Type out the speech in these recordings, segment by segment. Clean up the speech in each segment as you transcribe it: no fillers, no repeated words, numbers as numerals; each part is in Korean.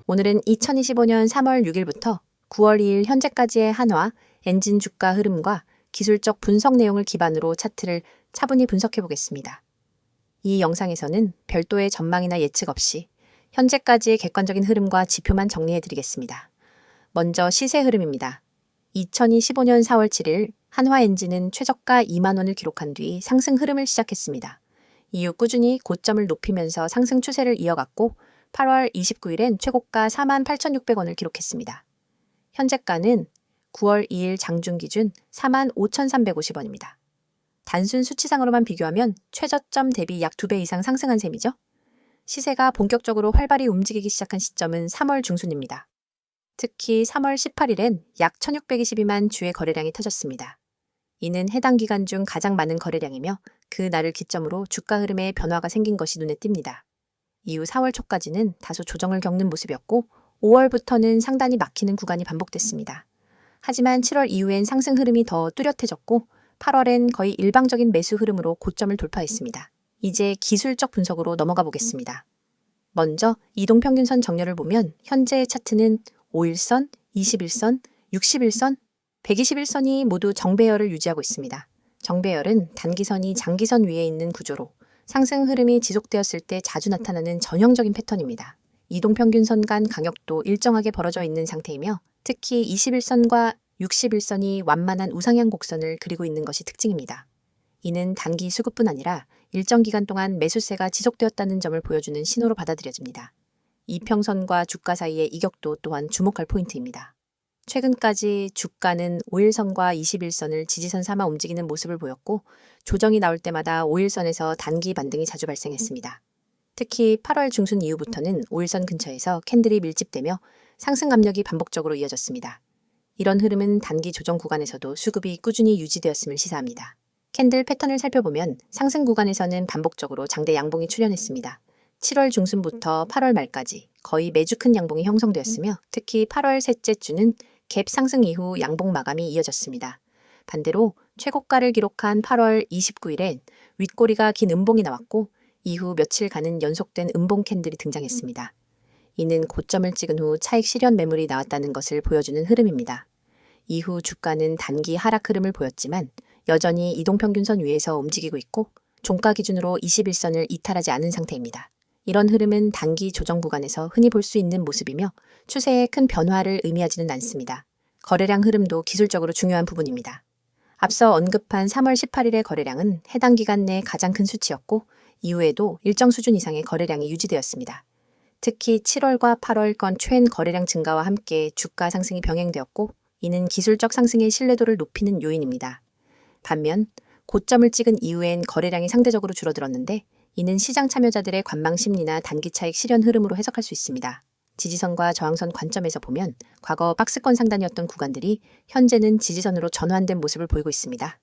오늘은 2025년 3월 6일부터 9월 2일 현재까지의 한화, 엔진 주가 흐름과 기술적 분석 내용을 기반으로 차트를 차분히 분석해 보겠습니다. 이 영상에서는 별도의 전망이나 예측 없이 현재까지의 객관적인 흐름과 지표만 정리해 드리겠습니다. 먼저 시세 흐름입니다. 2025년 4월 7일 한화 엔진은 최저가 2만 원을 기록한 뒤 상승 흐름을 시작했습니다. 이후 꾸준히 고점을 높이면서 상승 추세를 이어갔고 8월 29일엔 최고가 48,600원을 기록했습니다. 현재가는 9월 2일 장중 기준 45,350원입니다. 단순 수치상으로만 비교하면 최저점 대비 약 2배 이상 상승한 셈이죠. 시세가 본격적으로 활발히 움직이기 시작한 시점은 3월 중순입니다. 특히 3월 18일엔 약 1,622만 주의 거래량이 터졌습니다. 이는 해당 기간 중 가장 많은 거래량이며 그 날을 기점으로 주가 흐름에 변화가 생긴 것이 눈에 띕니다. 이후 4월 초까지는 다소 조정을 겪는 모습이었고 5월부터는 상단이 막히는 구간이 반복됐습니다. 하지만 7월 이후엔 상승 흐름이 더 뚜렷해졌고 8월엔 거의 일방적인 매수 흐름으로 고점을 돌파했습니다. 이제 기술적 분석으로 넘어가 보겠습니다. 먼저 이동평균선 정렬을 보면 현재의 차트는 5일선, 21선, 61선, 121선이 모두 정배열을 유지하고 있습니다. 정배열은 단기선이 장기선 위에 있는 구조로 상승 흐름이 지속되었을 때 자주 나타나는 전형적인 패턴입니다. 이동평균선 간 간격도 일정하게 벌어져 있는 상태이며 특히 21선과 61선이 완만한 우상향 곡선을 그리고 있는 것이 특징입니다. 이는 단기 수급뿐 아니라 일정 기간 동안 매수세가 지속되었다는 점을 보여주는 신호로 받아들여집니다. 이평선과 주가 사이의 이격도 또한 주목할 포인트입니다. 최근까지 주가는 5일선과 21선을 지지선 삼아 움직이는 모습을 보였고 조정이 나올 때마다 5일선에서 단기 반등이 자주 발생했습니다. 특히 8월 중순 이후부터는 5일선 근처에서 캔들이 밀집되며 상승 압력이 반복적으로 이어졌습니다. 이런 흐름은 단기 조정 구간에서도 수급이 꾸준히 유지되었음을 시사합니다. 캔들 패턴을 살펴보면 상승 구간에서는 반복적으로 장대 양봉이 출현했습니다. 7월 중순부터 8월 말까지 거의 매주 큰 양봉이 형성되었으며 특히 8월 셋째 주는 갭 상승 이후 양봉 마감이 이어졌습니다. 반대로 최고가를 기록한 8월 29일엔 윗꼬리가 긴 음봉이 나왔고 이후 며칠간은 연속된 음봉 캔들이 등장했습니다. 이는 고점을 찍은 후 차익 실현 매물이 나왔다는 것을 보여주는 흐름입니다. 이후 주가는 단기 하락 흐름을 보였지만 여전히 이동평균선 위에서 움직이고 있고 종가 기준으로 21선을 이탈하지 않은 상태입니다. 이런 흐름은 단기 조정 구간에서 흔히 볼 수 있는 모습이며 추세에 큰 변화를 의미하지는 않습니다. 거래량 흐름도 기술적으로 중요한 부분입니다. 앞서 언급한 3월 18일의 거래량은 해당 기간 내 가장 큰 수치였고 이후에도 일정 수준 이상의 거래량이 유지되었습니다. 특히 7월과 8월권 최근 거래량 증가와 함께 주가 상승이 병행되었고 이는 기술적 상승의 신뢰도를 높이는 요인입니다. 반면 고점을 찍은 이후엔 거래량이 상대적으로 줄어들었는데 이는 시장 참여자들의 관망 심리나 단기 차익 실현 흐름으로 해석할 수 있습니다. 지지선과 저항선 관점에서 보면 과거 박스권 상단이었던 구간들이 현재는 지지선으로 전환된 모습을 보이고 있습니다.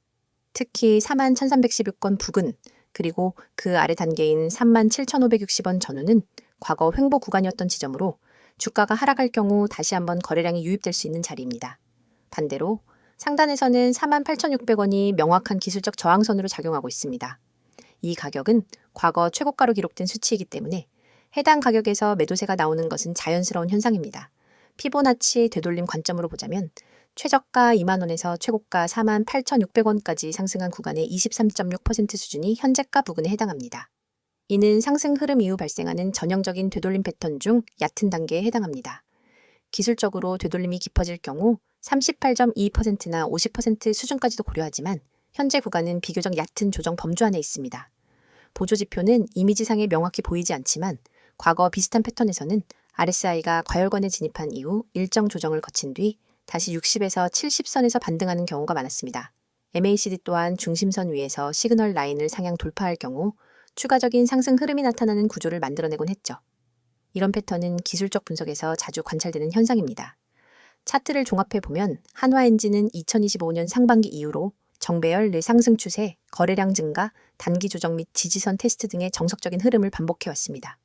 특히 41,316권 부근 그리고 그 아래 단계인 37,560원 전후는 과거 횡보 구간이었던 지점으로 주가가 하락할 경우 다시 한번 거래량이 유입될 수 있는 자리입니다. 반대로 상단에서는 48,600원이 명확한 기술적 저항선으로 작용하고 있습니다. 이 가격은 과거 최고가로 기록된 수치이기 때문에 해당 가격에서 매도세가 나오는 것은 자연스러운 현상입니다. 피보나치 되돌림 관점으로 보자면 최저가 2만 원에서 최고가 48,600원까지 상승한 구간의 23.6% 수준이 현재가 부근에 해당합니다. 이는 상승 흐름 이후 발생하는 전형적인 되돌림 패턴 중 얕은 단계에 해당합니다. 기술적으로 되돌림이 깊어질 경우 38.2%나 50% 수준까지도 고려하지만 현재 구간은 비교적 얕은 조정 범주 안에 있습니다. 보조지표는 이미지상에 명확히 보이지 않지만 과거 비슷한 패턴에서는 RSI가 과열권에 진입한 이후 일정 조정을 거친 뒤 다시 60에서 70선에서 반등하는 경우가 많았습니다. MACD 또한 중심선 위에서 시그널 라인을 상향 돌파할 경우 추가적인 상승 흐름이 나타나는 구조를 만들어내곤 했죠. 이런 패턴은 기술적 분석에서 자주 관찰되는 현상입니다. 차트를 종합해보면 한화엔진은 2025년 상반기 이후로 정배열 내 상승 추세, 거래량 증가, 단기 조정 및 지지선 테스트 등의 정석적인 흐름을 반복해왔습니다.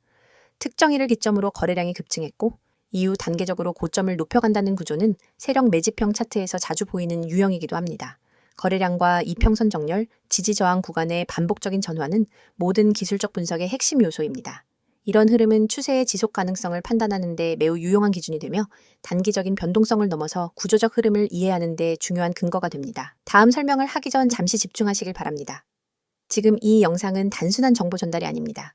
특정일을 기점으로 거래량이 급증했고 이후 단계적으로 고점을 높여간다는 구조는 세력 매집형 차트에서 자주 보이는 유형이기도 합니다. 거래량과 이평선 정렬, 지지 저항 구간의 반복적인 전환은 모든 기술적 분석의 핵심 요소입니다. 이런 흐름은 추세의 지속 가능성을 판단하는 데 매우 유용한 기준이 되며 단기적인 변동성을 넘어서 구조적 흐름을 이해하는 데 중요한 근거가 됩니다. 다음 설명을 하기 전 잠시 집중하시길 바랍니다. 지금 이 영상은 단순한 정보 전달이 아닙니다.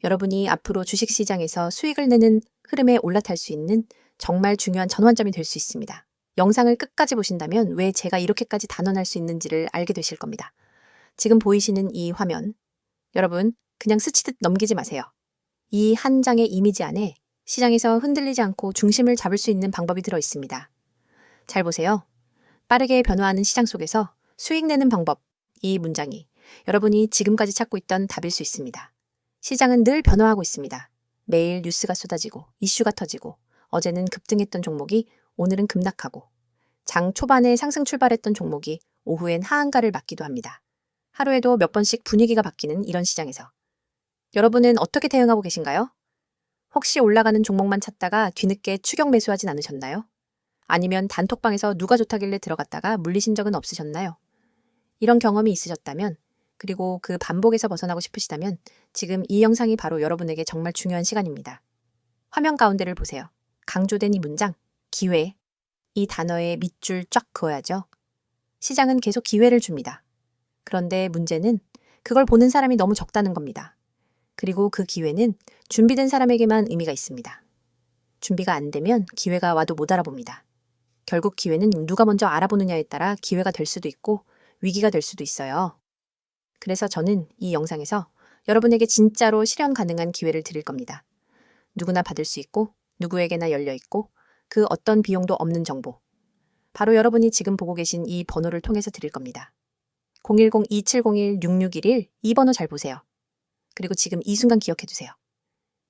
여러분이 앞으로 주식시장에서 수익을 내는 흐름에 올라탈 수 있는 정말 중요한 전환점이 될 수 있습니다. 영상을 끝까지 보신다면 왜 제가 이렇게까지 단언할 수 있는지를 알게 되실 겁니다. 지금 보이시는 이 화면, 여러분 그냥 스치듯 넘기지 마세요. 이 한 장의 이미지 안에 시장에서 흔들리지 않고 중심을 잡을 수 있는 방법이 들어 있습니다. 잘 보세요. 빠르게 변화하는 시장 속에서 수익 내는 방법, 이 문장이 여러분이 지금까지 찾고 있던 답일 수 있습니다. 시장은 늘 변화하고 있습니다. 매일 뉴스가 쏟아지고 이슈가 터지고 어제는 급등했던 종목이 오늘은 급락하고 장 초반에 상승 출발했던 종목이 오후엔 하한가를 맞기도 합니다. 하루에도 몇 번씩 분위기가 바뀌는 이런 시장에서 여러분은 어떻게 대응하고 계신가요? 혹시 올라가는 종목만 찾다가 뒤늦게 추격 매수하진 않으셨나요? 아니면 단톡방에서 누가 좋다길래 들어갔다가 물리신 적은 없으셨나요? 이런 경험이 있으셨다면 그리고 그 반복에서 벗어나고 싶으시다면 지금 이 영상이 바로 여러분에게 정말 중요한 시간입니다. 화면 가운데를 보세요. 강조된 이 문장, 기회, 이 단어에 밑줄 쫙 그어야죠. 시장은 계속 기회를 줍니다. 그런데 문제는 그걸 보는 사람이 너무 적다는 겁니다. 그리고 그 기회는 준비된 사람에게만 의미가 있습니다. 준비가 안 되면 기회가 와도 못 알아봅니다. 결국 기회는 누가 먼저 알아보느냐에 따라 기회가 될 수도 있고 위기가 될 수도 있어요. 그래서 저는 이 영상에서 여러분에게 진짜로 실현 가능한 기회를 드릴 겁니다. 누구나 받을 수 있고 누구에게나 열려 있고 그 어떤 비용도 없는 정보. 바로 여러분이 지금 보고 계신 이 번호를 통해서 드릴 겁니다. 010-2701-6611 이 번호 잘 보세요. 그리고 지금 이 순간 기억해 두세요.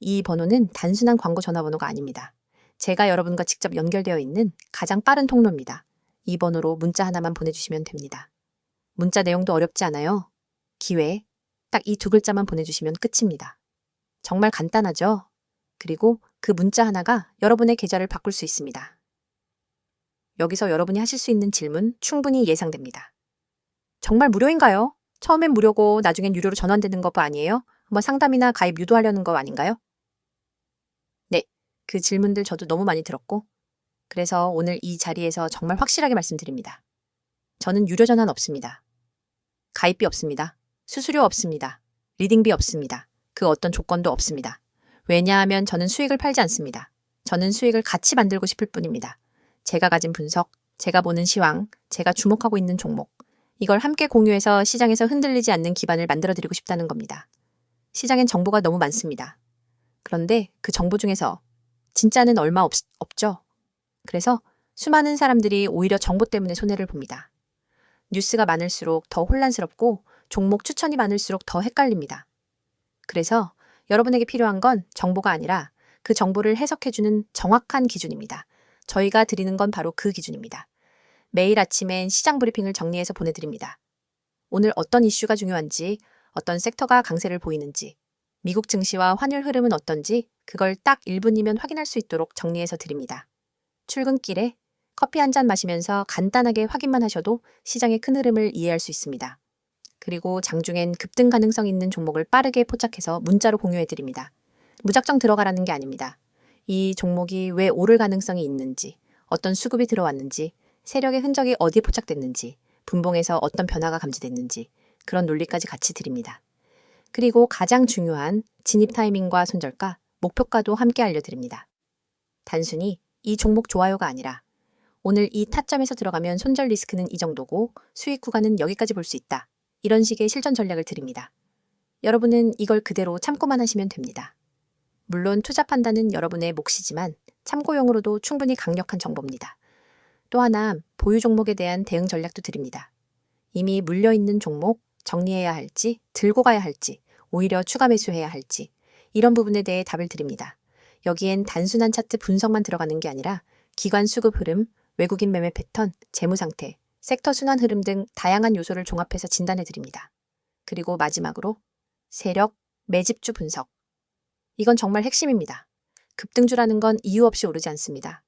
이 번호는 단순한 광고 전화번호가 아닙니다. 제가 여러분과 직접 연결되어 있는 가장 빠른 통로입니다. 이 번호로 문자 하나만 보내주시면 됩니다. 문자 내용도 어렵지 않아요. 기회, 딱 이 두 글자만 보내주시면 끝입니다. 정말 간단하죠? 그리고 그 문자 하나가 여러분의 계좌를 바꿀 수 있습니다. 여기서 여러분이 하실 수 있는 질문 충분히 예상됩니다. 정말 무료인가요? 처음엔 무료고 나중엔 유료로 전환되는 거 아니에요? 뭐 상담이나 가입 유도하려는 거 아닌가요? 네, 그 질문들 저도 너무 많이 들었고 그래서 오늘 이 자리에서 정말 확실하게 말씀드립니다. 저는 유료 전환 없습니다. 가입비 없습니다. 수수료 없습니다. 리딩비 없습니다. 그 어떤 조건도 없습니다. 왜냐하면 저는 수익을 팔지 않습니다. 저는 수익을 같이 만들고 싶을 뿐입니다. 제가 가진 분석, 제가 보는 시황, 제가 주목하고 있는 종목, 이걸 함께 공유해서 시장에서 흔들리지 않는 기반을 만들어드리고 싶다는 겁니다. 시장엔 정보가 너무 많습니다. 그런데 그 정보 중에서 진짜는 얼마 없죠. 그래서 수많은 사람들이 오히려 정보 때문에 손해를 봅니다. 뉴스가 많을수록 더 혼란스럽고 종목 추천이 많을수록 더 헷갈립니다. 그래서 여러분에게 필요한 건 정보가 아니라 그 정보를 해석해주는 정확한 기준입니다. 저희가 드리는 건 바로 그 기준입니다. 매일 아침엔 시장 브리핑을 정리해서 보내드립니다. 오늘 어떤 이슈가 중요한지, 어떤 섹터가 강세를 보이는지, 미국 증시와 환율 흐름은 어떤지 그걸 딱 1분이면 확인할 수 있도록 정리해서 드립니다. 출근길에 커피 한 잔 마시면서 간단하게 확인만 하셔도 시장의 큰 흐름을 이해할 수 있습니다. 그리고 장중엔 급등 가능성 있는 종목을 빠르게 포착해서 문자로 공유해드립니다. 무작정 들어가라는 게 아닙니다. 이 종목이 왜 오를 가능성이 있는지, 어떤 수급이 들어왔는지, 세력의 흔적이 어디에 포착됐는지, 분봉에서 어떤 변화가 감지됐는지 그런 논리까지 같이 드립니다. 그리고 가장 중요한 진입 타이밍과 손절가, 목표가도 함께 알려드립니다. 단순히 이 종목 좋아요가 아니라 오늘 이 타점에서 들어가면 손절 리스크는 이 정도고 수익 구간은 여기까지 볼 수 있다. 이런 식의 실전 전략을 드립니다. 여러분은 이걸 그대로 참고만 하시면 됩니다. 물론 투자 판단은 여러분의 몫이지만 참고용으로도 충분히 강력한 정보입니다. 또 하나 보유 종목에 대한 대응 전략도 드립니다. 이미 물려있는 종목 정리해야 할지 들고 가야 할지 오히려 추가 매수해야 할지 이런 부분에 대해 답을 드립니다. 여기엔 단순한 차트 분석만 들어가는 게 아니라 기관 수급 흐름, 외국인 매매 패턴, 재무 상태, 섹터 순환 흐름 등 다양한 요소를 종합해서 진단해 드립니다. 그리고 마지막으로 세력, 매집주 분석. 이건 정말 핵심입니다. 급등주라는 건 이유 없이 오르지 않습니다.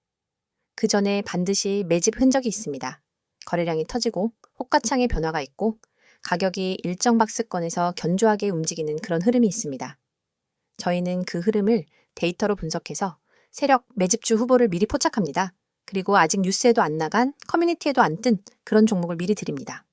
그 전에 반드시 매집 흔적이 있습니다. 거래량이 터지고 호가창의 변화가 있고 가격이 일정 박스권에서 견조하게 움직이는 그런 흐름이 있습니다. 저희는 그 흐름을 데이터로 분석해서 세력 매집주 후보를 미리 포착합니다. 그리고 아직 뉴스에도 안 나간, 커뮤니티에도 안 뜬 그런 종목을 미리 드립니다.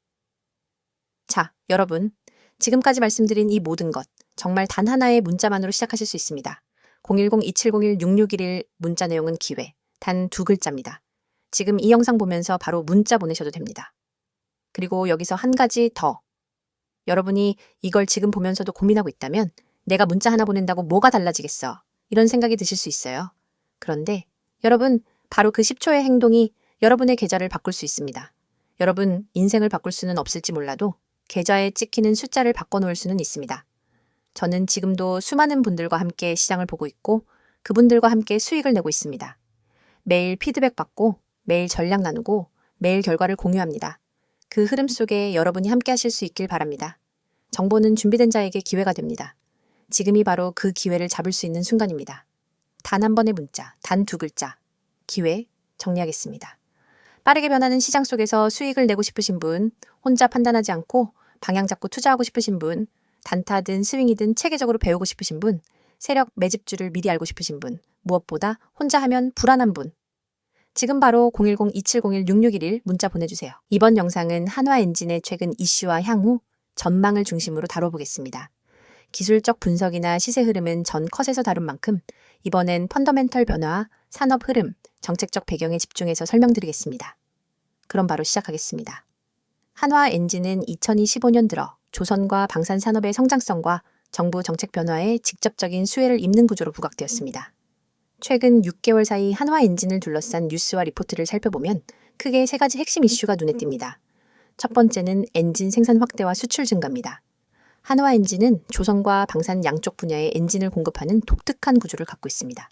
자, 여러분. 지금까지 말씀드린 이 모든 것 정말 단 하나의 문자만으로 시작하실 수 있습니다. 010-2701-6611 문자 내용은 기회, 단 2글자입니다. 지금 이 영상 보면서 바로 문자 보내셔도 됩니다. 그리고 여기서 한 가지 더. 여러분이 이걸 지금 보면서도 고민하고 있다면 내가 문자 하나 보낸다고 뭐가 달라지겠어? 이런 생각이 드실 수 있어요. 그런데 여러분, 바로 그 10초의 행동이 여러분의 계좌를 바꿀 수 있습니다. 여러분, 인생을 바꿀 수는 없을지 몰라도 계좌에 찍히는 숫자를 바꿔놓을 수는 있습니다. 저는 지금도 수많은 분들과 함께 시장을 보고 있고 그분들과 함께 수익을 내고 있습니다. 매일 피드백 받고 매일 전략 나누고 매일 결과를 공유합니다. 그 흐름 속에 여러분이 함께 하실 수 있길 바랍니다. 정보는 준비된 자에게 기회가 됩니다. 지금이 바로 그 기회를 잡을 수 있는 순간입니다. 단 한 번의 문자, 단 2글자. 기회 정리하겠습니다. 빠르게 변하는 시장 속에서 수익을 내고 싶으신 분, 혼자 판단하지 않고 방향 잡고 투자하고 싶으신 분, 단타든 스윙이든 체계적으로 배우고 싶으신 분, 세력 매집주를 미리 알고 싶으신 분, 무엇보다 혼자 하면 불안한 분. 지금 바로 010-2701-6611 문자 보내주세요. 이번 영상은 한화엔진의 최근 이슈와 향후, 전망을 중심으로 다뤄보겠습니다. 기술적 분석이나 시세 흐름은 전 컷에서 다룬 만큼 이번엔 펀더멘털 변화, 산업 흐름, 정책적 배경에 집중해서 설명드리겠습니다. 그럼 바로 시작하겠습니다. 한화엔진은 2025년 들어 조선과 방산산업의 성장성과 정부 정책 변화에 직접적인 수혜를 입는 구조로 부각되었습니다. 최근 6개월 사이 한화엔진을 둘러싼 뉴스와 리포트를 살펴보면 크게 3가지 핵심 이슈가 눈에 띕니다. 첫 번째는 엔진 생산 확대와 수출 증가입니다. 한화엔진은 조선과 방산 양쪽 분야의 엔진을 공급하는 독특한 구조를 갖고 있습니다.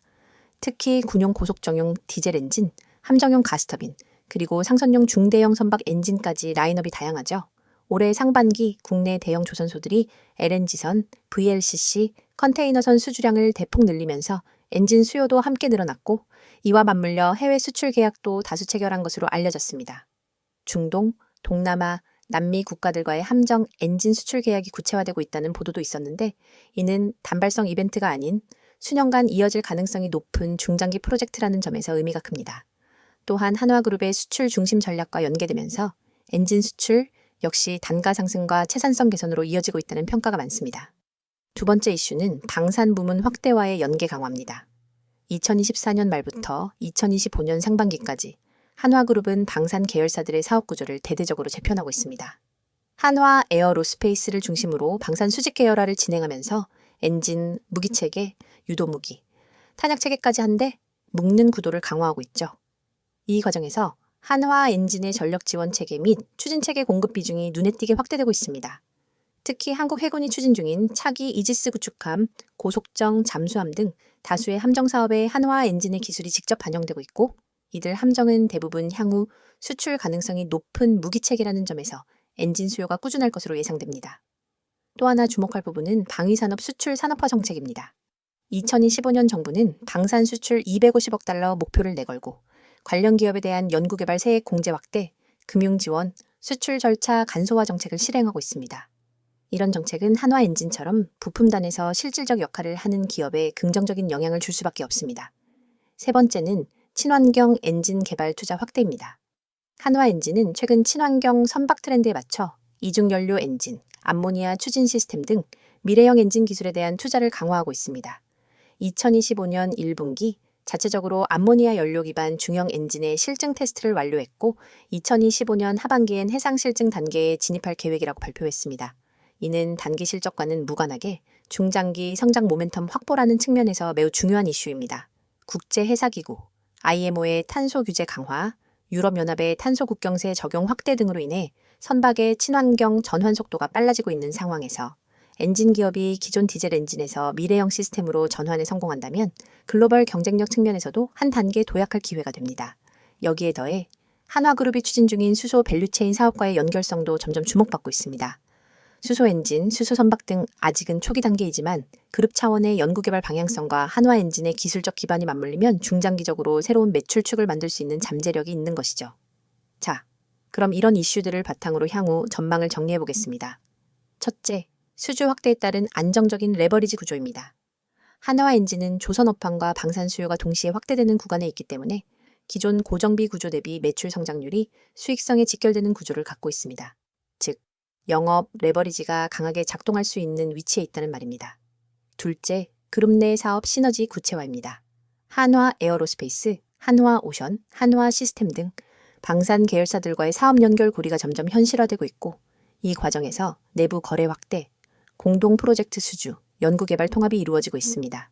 특히 군용 고속정용 디젤 엔진, 함정용 가스터빈, 그리고 상선용 중대형 선박 엔진까지 라인업이 다양하죠. 올해 상반기 국내 대형 조선소들이 LNG선, VLCC, 컨테이너선 수주량을 대폭 늘리면서 엔진 수요도 함께 늘어났고 이와 맞물려 해외 수출 계약도 다수 체결한 것으로 알려졌습니다. 중동, 동남아, 남미 국가들과의 함정 엔진 수출 계약이 구체화되고 있다는 보도도 있었는데 이는 단발성 이벤트가 아닌 수년간 이어질 가능성이 높은 중장기 프로젝트라는 점에서 의미가 큽니다. 또한 한화그룹의 수출 중심 전략과 연계되면서 엔진 수출 역시 단가 상승과 채산성 개선으로 이어지고 있다는 평가가 많습니다. 두 번째 이슈는 방산 부문 확대와의 연계 강화입니다. 2024년 말부터 2025년 상반기까지 한화그룹은 방산 계열사들의 사업 구조를 대대적으로 재편하고 있습니다. 한화 에어로스페이스를 중심으로 방산 수직 계열화를 진행하면서 엔진, 무기체계, 유도무기, 탄약체계까지 한데 묶는 구도를 강화하고 있죠. 이 과정에서 한화 엔진의 전력 지원 체계 및 추진 체계 공급 비중이 눈에 띄게 확대되고 있습니다. 특히 한국 해군이 추진 중인 차기 이지스 구축함, 고속정, 잠수함 등 다수의 함정 사업에 한화 엔진의 기술이 직접 반영되고 있고 이들 함정은 대부분 향후 수출 가능성이 높은 무기체계라는 점에서 엔진 수요가 꾸준할 것으로 예상됩니다. 또 하나 주목할 부분은 방위산업 수출 산업화 정책입니다. 2025년 정부는 방산 수출 250억 달러 목표를 내걸고 관련 기업에 대한 연구개발 세액 공제 확대, 금융 지원, 수출 절차 간소화 정책을 실행하고 있습니다. 이런 정책은 한화엔진처럼 부품단에서 실질적 역할을 하는 기업에 긍정적인 영향을 줄 수밖에 없습니다. 세 번째는 친환경 엔진 개발 투자 확대입니다. 한화엔진은 최근 친환경 선박 트렌드에 맞춰 이중연료 엔진, 암모니아 추진 시스템 등 미래형 엔진 기술에 대한 투자를 강화하고 있습니다. 2025년 1분기 자체적으로 암모니아 연료 기반 중형 엔진의 실증 테스트를 완료했고 2025년 하반기엔 해상 실증 단계에 진입할 계획이라고 발표했습니다. 이는 단기 실적과는 무관하게 중장기 성장 모멘텀 확보라는 측면에서 매우 중요한 이슈입니다. 국제해사기구, IMO의 탄소 규제 강화, 유럽연합의 탄소 국경세 적용 확대 등으로 인해 선박의 친환경 전환 속도가 빨라지고 있는 상황에서 엔진 기업이 기존 디젤 엔진에서 미래형 시스템으로 전환에 성공한다면 글로벌 경쟁력 측면에서도 한 단계 도약할 기회가 됩니다. 여기에 더해 한화그룹이 추진 중인 수소 밸류체인 사업과의 연결성도 점점 주목받고 있습니다. 수소 엔진, 수소 선박 등 아직은 초기 단계이지만 그룹 차원의 연구개발 방향성과 한화 엔진의 기술적 기반이 맞물리면 중장기적으로 새로운 매출축을 만들 수 있는 잠재력이 있는 것이죠. 자, 그럼 이런 이슈들을 바탕으로 향후 전망을 정리해 보겠습니다. 첫째, 수주 확대에 따른 안정적인 레버리지 구조입니다. 한화엔진은 조선업황과 방산 수요가 동시에 확대되는 구간에 있기 때문에 기존 고정비 구조 대비 매출 성장률이 수익성에 직결되는 구조를 갖고 있습니다. 즉, 영업 레버리지가 강하게 작동할 수 있는 위치에 있다는 말입니다. 둘째, 그룹 내 사업 시너지 구체화입니다. 한화 에어로스페이스, 한화 오션, 한화 시스템 등 방산 계열사들과의 사업 연결 고리가 점점 현실화되고 있고, 이 과정에서 내부 거래 확대, 공동 프로젝트 수주, 연구개발 통합이 이루어지고 있습니다.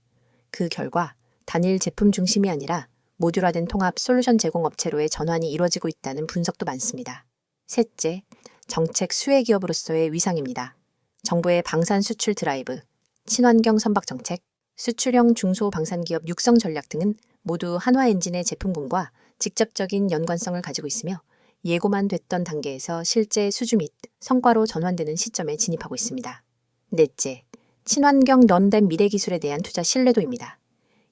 그 결과 단일 제품 중심이 아니라 모듈화된 통합 솔루션 제공 업체로의 전환이 이루어지고 있다는 분석도 많습니다. 셋째, 정책 수혜 기업으로서의 위상입니다. 정부의 방산 수출 드라이브, 친환경 선박 정책, 수출형 중소방산기업 육성 전략 등은 모두 한화엔진의 제품군과 직접적인 연관성을 가지고 있으며 예고만 됐던 단계에서 실제 수주 및 성과로 전환되는 시점에 진입하고 있습니다. 넷째, 친환경 넌댐 미래 기술에 대한 투자 신뢰도입니다.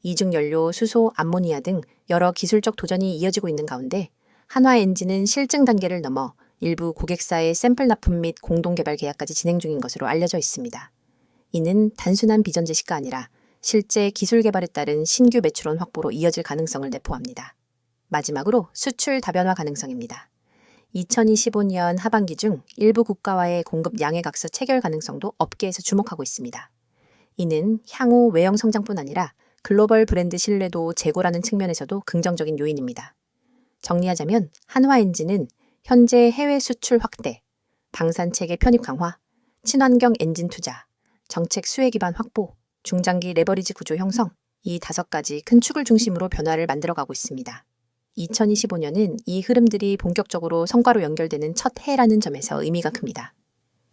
이중연료, 수소, 암모니아 등 여러 기술적 도전이 이어지고 있는 가운데 한화엔진은 실증 단계를 넘어 일부 고객사의 샘플 납품 및 공동개발 계약까지 진행 중인 것으로 알려져 있습니다. 이는 단순한 비전 제시가 아니라 실제 기술 개발에 따른 신규 매출원 확보로 이어질 가능성을 내포합니다. 마지막으로 수출 다변화 가능성입니다. 2025년 하반기 중 일부 국가와의 공급 양해각서 체결 가능성도 업계에서 주목하고 있습니다. 이는 향후 외형 성장뿐 아니라 글로벌 브랜드 신뢰도 제고라는 측면에서도 긍정적인 요인입니다. 정리하자면 한화엔진은 현재 해외 수출 확대, 방산체계 편입 강화, 친환경 엔진 투자, 정책 수혜 기반 확보, 중장기 레버리지 구조 형성, 이 5가지 큰 축을 중심으로 변화를 만들어가고 있습니다. 2025년은 이 흐름들이 본격적으로 성과로 연결되는 첫 해라는 점에서 의미가 큽니다.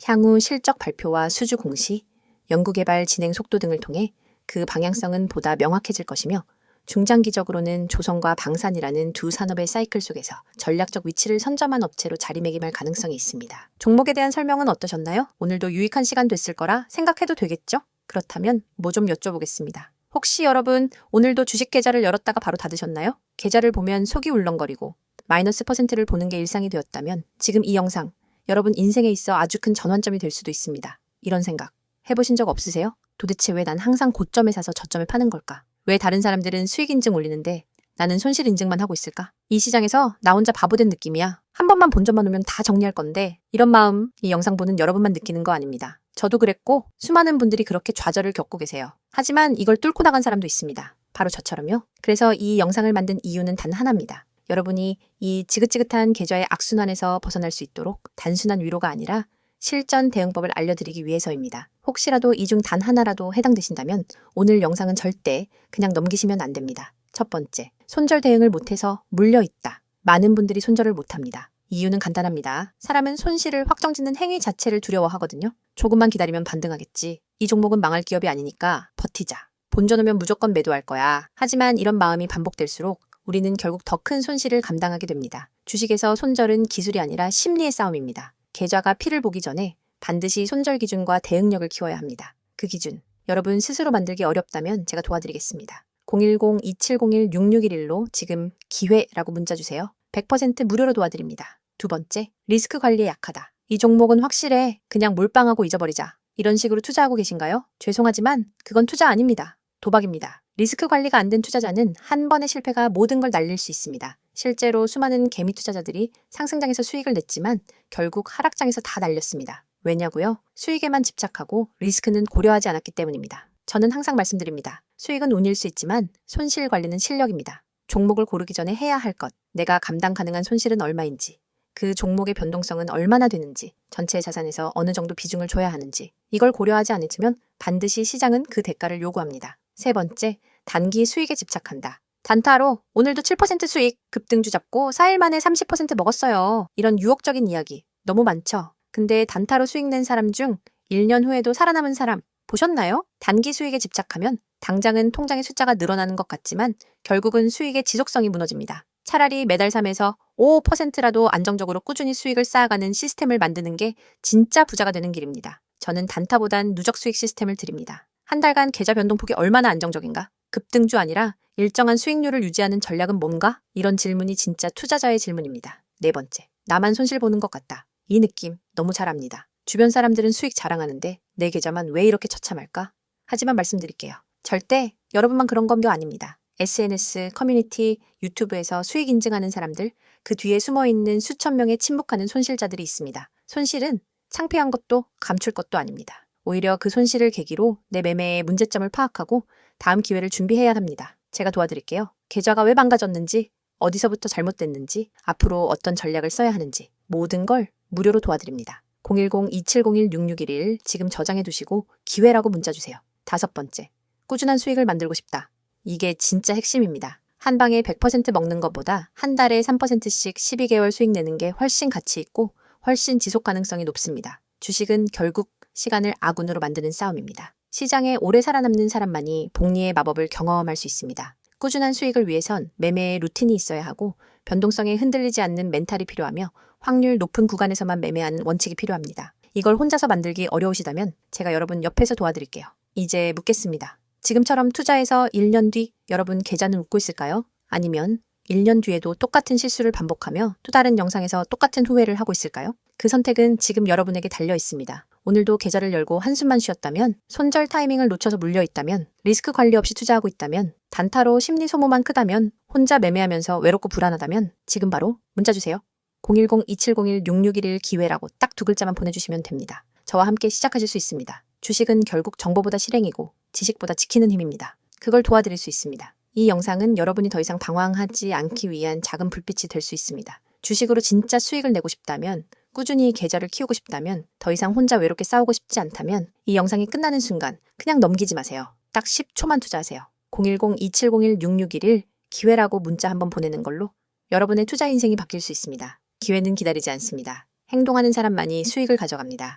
향후 실적 발표와 수주 공시, 연구개발 진행 속도 등을 통해 그 방향성은 보다 명확해질 것이며 중장기적으로는 조선과 방산이라는 두 산업의 사이클 속에서 전략적 위치를 선점한 업체로 자리매김할 가능성이 있습니다. 종목에 대한 설명은 어떠셨나요? 오늘도 유익한 시간 됐을 거라 생각해도 되겠죠? 그렇다면 뭐 좀 여쭤보겠습니다. 혹시 여러분 오늘도 주식 계좌를 열었다가 바로 닫으셨나요? 계좌를 보면 속이 울렁거리고 마이너스 %를 보는 게 일상이 되었다면 지금 이 영상 여러분 인생에 있어 아주 큰 전환점이 될 수도 있습니다. 이런 생각 해보신 적 없으세요? 도대체 왜 난 항상 고점에 사서 저점에 파는 걸까? 왜 다른 사람들은 수익 인증 올리는데 나는 손실 인증만 하고 있을까? 이 시장에서 나 혼자 바보된 느낌이야. 한 번만 본전만 오면 다 정리할 건데 이런 마음 이 영상 보는 여러분만 느끼는 거 아닙니다. 저도 그랬고 수많은 분들이 그렇게 좌절을 겪고 계세요. 하지만 이걸 뚫고 나간 사람도 있습니다. 바로 저처럼요. 그래서 이 영상을 만든 이유는 단 하나입니다. 여러분이 이 지긋지긋한 계좌의 악순환에서 벗어날 수 있도록 단순한 위로가 아니라 실전 대응법을 알려드리기 위해서입니다. 혹시라도 이 중 단 하나라도 해당되신다면 오늘 영상은 절대 그냥 넘기시면 안 됩니다. 첫 번째, 손절 대응을 못해서 물려있다. 많은 분들이 손절을 못합니다. 이유는 간단합니다. 사람은 손실을 확정짓는 행위 자체를 두려워하거든요. 조금만 기다리면 반등하겠지. 이 종목은 망할 기업이 아니니까 버티자. 본전 오면 무조건 매도할 거야. 하지만 이런 마음이 반복될수록 우리는 결국 더 큰 손실을 감당하게 됩니다. 주식에서 손절은 기술이 아니라 심리의 싸움입니다. 계좌가 피를 보기 전에 반드시 손절 기준과 대응력을 키워야 합니다. 그 기준, 여러분 스스로 만들기 어렵다면 제가 도와드리겠습니다. 010-2701-6611로 지금 기회라고 문자 주세요. 100% 무료로 도와드립니다. 두 번째, 리스크 관리에 약하다. 이 종목은 확실해. 그냥 몰빵하고 잊어버리자. 이런 식으로 투자하고 계신가요? 죄송하지만 그건 투자 아닙니다. 도박입니다. 리스크 관리가 안 된 투자자는 한 번의 실패가 모든 걸 날릴 수 있습니다. 실제로 수많은 개미 투자자들이 상승장에서 수익을 냈지만 결국 하락장에서 다 날렸습니다. 왜냐고요? 수익에만 집착하고 리스크는 고려하지 않았기 때문입니다. 저는 항상 말씀드립니다. 수익은 운일 수 있지만 손실 관리는 실력입니다. 종목을 고르기 전에 해야 할 것, 내가 감당 가능한 손실은 얼마인지, 그 종목의 변동성은 얼마나 되는지, 전체 자산에서 어느 정도 비중을 줘야 하는지, 이걸 고려하지 않으면 반드시 시장은 그 대가를 요구합니다. 세 번째, 단기 수익에 집착한다. 단타로 오늘도 7% 수익, 급등주 잡고 4일 만에 30% 먹었어요. 이런 유혹적인 이야기 너무 많죠? 근데 단타로 수익 낸 사람 중 1년 후에도 살아남은 사람 보셨나요? 단기 수익에 집착하면 당장은 통장의 숫자가 늘어나는 것 같지만 결국은 수익의 지속성이 무너집니다. 차라리 매달 3에서 5%라도 안정적으로 꾸준히 수익을 쌓아가는 시스템을 만드는 게 진짜 부자가 되는 길입니다. 저는 단타보단 누적 수익 시스템을 드립니다. 한 달간 계좌 변동폭이 얼마나 안정적인가? 급등주 아니라 일정한 수익률을 유지하는 전략은 뭔가? 이런 질문이 진짜 투자자의 질문입니다. 네 번째, 나만 손실 보는 것 같다. 이 느낌 너무 잘 압니다. 주변 사람들은 수익 자랑하는데 내 계좌만 왜 이렇게 처참할까? 하지만 말씀드릴게요. 절대 여러분만 그런 건 아닙니다. SNS, 커뮤니티, 유튜브에서 수익 인증하는 사람들, 그 뒤에 숨어있는 수천 명의 침묵하는 손실자들이 있습니다. 손실은 창피한 것도 감출 것도 아닙니다. 오히려 그 손실을 계기로 내 매매의 문제점을 파악하고 다음 기회를 준비해야 합니다. 제가 도와드릴게요. 계좌가 왜 망가졌는지, 어디서부터 잘못됐는지, 앞으로 어떤 전략을 써야 하는지 모든 걸 무료로 도와드립니다. 010-2701-6611 지금 저장해 두시고 기회라고 문자 주세요. 5번째, 꾸준한 수익을 만들고 싶다. 이게 진짜 핵심입니다. 한 방에 100% 먹는 것보다 한 달에 3%씩 12개월 수익 내는 게 훨씬 가치 있고 훨씬 지속 가능성이 높습니다. 주식은 결국 시간을 아군으로 만드는 싸움입니다. 시장에 오래 살아남는 사람만이 복리의 마법을 경험할 수 있습니다. 꾸준한 수익을 위해선 매매의 루틴이 있어야 하고 변동성에 흔들리지 않는 멘탈이 필요하며 확률 높은 구간에서만 매매하는 원칙이 필요합니다. 이걸 혼자서 만들기 어려우시다면 제가 여러분 옆에서 도와드릴게요. 이제 묻겠습니다. 지금처럼 투자해서 1년 뒤 여러분 계좌는 웃고 있을까요? 아니면 1년 뒤에도 똑같은 실수를 반복하며 또 다른 영상에서 똑같은 후회를 하고 있을까요? 그 선택은 지금 여러분에게 달려 있습니다. 오늘도 계좌를 열고 한숨만 쉬었다면, 손절 타이밍을 놓쳐서 물려있다면, 리스크 관리 없이 투자하고 있다면, 단타로 심리 소모만 크다면, 혼자 매매하면서 외롭고 불안하다면 지금 바로 문자 주세요. 010-2701-6611 기회라고 딱 2글자만 보내주시면 됩니다. 저와 함께 시작하실 수 있습니다. 주식은 결국 정보보다 실행이고 지식보다 지키는 힘입니다. 그걸 도와드릴 수 있습니다. 이 영상은 여러분이 더 이상 방황하지 않기 위한 작은 불빛이 될 수 있습니다. 주식으로 진짜 수익을 내고 싶다면, 꾸준히 계좌를 키우고 싶다면, 더 이상 혼자 외롭게 싸우고 싶지 않다면 이 영상이 끝나는 순간 그냥 넘기지 마세요. 딱 10초만 투자하세요. 010-2701-6611 기회라고 문자 한번 보내는 걸로 여러분의 투자 인생이 바뀔 수 있습니다. 기회는 기다리지 않습니다. 행동하는 사람만이 수익을 가져갑니다.